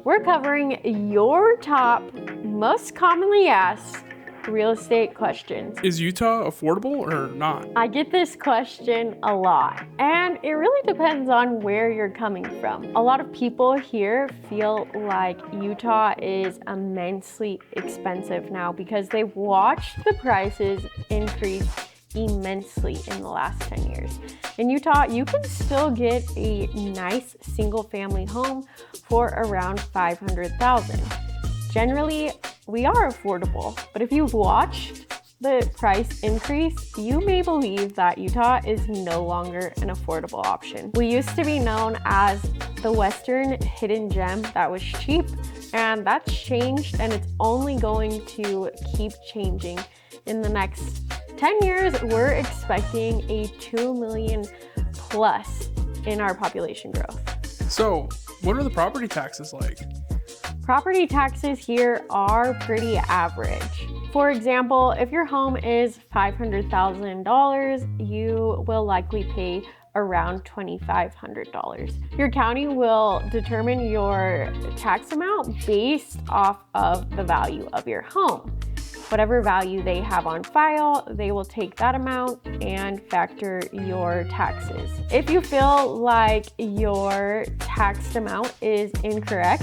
we're covering your top most commonly asked real estate questions. Is Utah affordable or not? I get this question a lot, and it really depends on where you're coming from. A lot of people here feel like Utah is immensely expensive now because they've watched the prices increase immensely in the last 10 years. In Utah, you can still get a nice single family home for around $500,000. Generally, we are affordable, but if you've watched the price increase, you may believe that Utah is no longer an affordable option. We used to be known as the Western hidden gem that was cheap, and that's changed, and it's only going to keep changing. In the next 10 years, we're expecting a 2 million plus in our population growth. So, what are the property taxes like? Property taxes here are pretty average. For example, if your home is $500,000, you will likely pay around $2,500. Your county will determine your tax amount based off of the value of your home. Whatever value they have on file, they will take that amount and factor your taxes. If you feel like your tax amount is incorrect,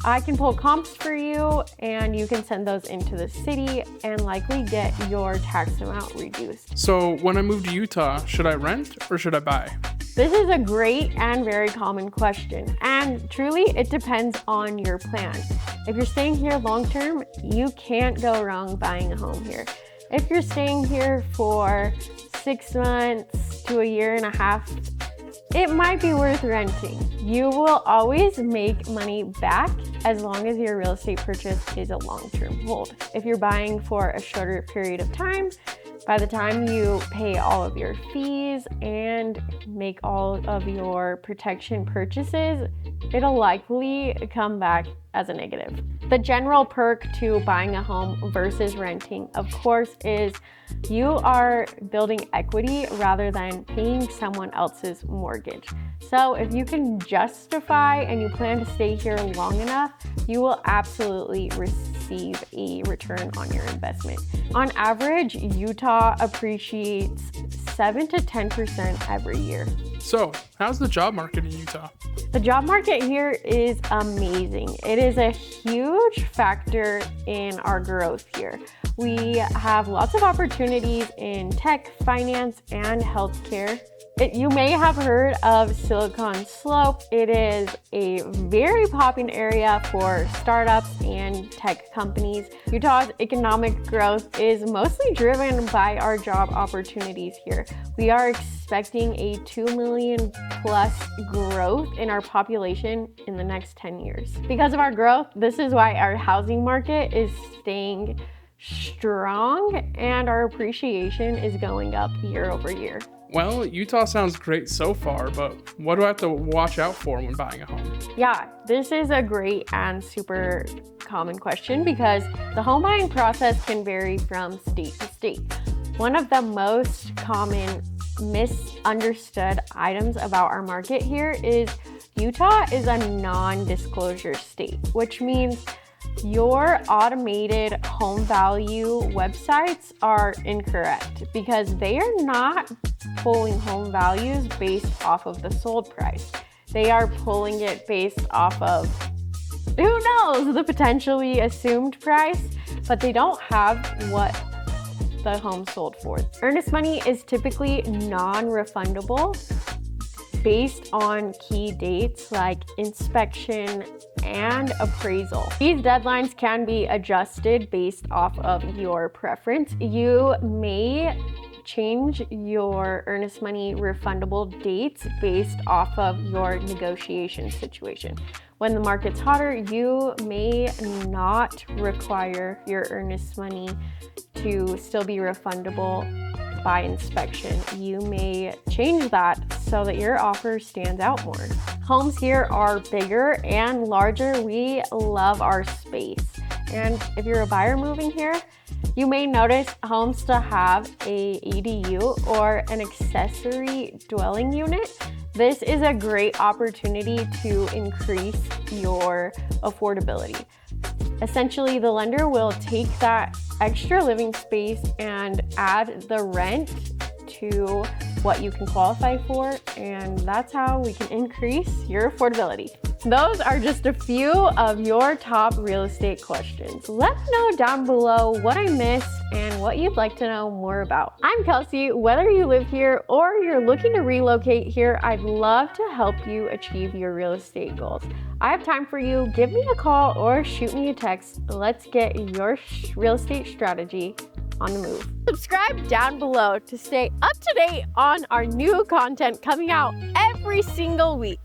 I can pull comps for you and you can send those into the city and likely get your tax amount reduced. So when I move to Utah, should I rent or should I buy? This is a great and very common question, and truly it depends on your plan. If you're staying here long term, you can't go wrong buying a home here. If you're staying here for 6 months to a year and a half, it might be worth renting. You will always make money back as long as your real estate purchase is a long-term hold. If you're buying for a shorter period of time, by the time you pay all of your fees and make all of your protection purchases, it'll likely come back as a negative. The general perk to buying a home versus renting, of course, is you are building equity rather than paying someone else's mortgage. So if you can justify and you plan to stay here long enough, you will absolutely receive a return on your investment. On average, Utah appreciates 7 to 10% every year. So, how's the job market in Utah? The job market here is amazing. It is a huge factor in our growth here. We have lots of opportunities in tech, finance, and healthcare. You may have heard of Silicon Slope. It is a very popular area for startups and tech companies. Utah's economic growth is mostly driven by our job opportunities here. We are expecting a 2 million plus growth in our population in the next 10 years. Because of our growth, this is why our housing market is staying strong and our appreciation is going up year over year. Well, Utah sounds great so far, but what do I have to watch out for when buying a home? Yeah, this is a great and super common question because the home buying process can vary from state to state. One of the most common misunderstood items about our market here is Utah is a non-disclosure state, which means your automated home value websites are incorrect because they are not pulling home values based off of the sold price. They are pulling it based off of, who knows, the potentially assumed price, but they don't have what the home sold for. Earnest money is typically non-refundable based on key dates like inspection and appraisal. These deadlines can be adjusted based off of your preference. You may change your earnest money refundable dates based off of your negotiation situation. When the market's hotter, you may not require your earnest money to still be refundable by inspection. You may change that so that your offer stands out more. Homes here are bigger and larger. We love our space. And if you're a buyer moving here, you may notice homes to have a ADU or an accessory dwelling unit. This is a great opportunity to increase your affordability. Essentially, the lender will take that extra living space and add the rent to what you can qualify for, and that's how we can increase your affordability. Those are just a few of your top real estate questions. Let me know down below what I missed and what you'd like to know more about. I'm Kelsey. Whether you live here or you're looking to relocate here, I'd love to help you achieve your real estate goals. I have time for you. Give me a call or shoot me a text. Let's get your real estate strategy on the move. Subscribe down below to stay up to date on our new content coming out every single week.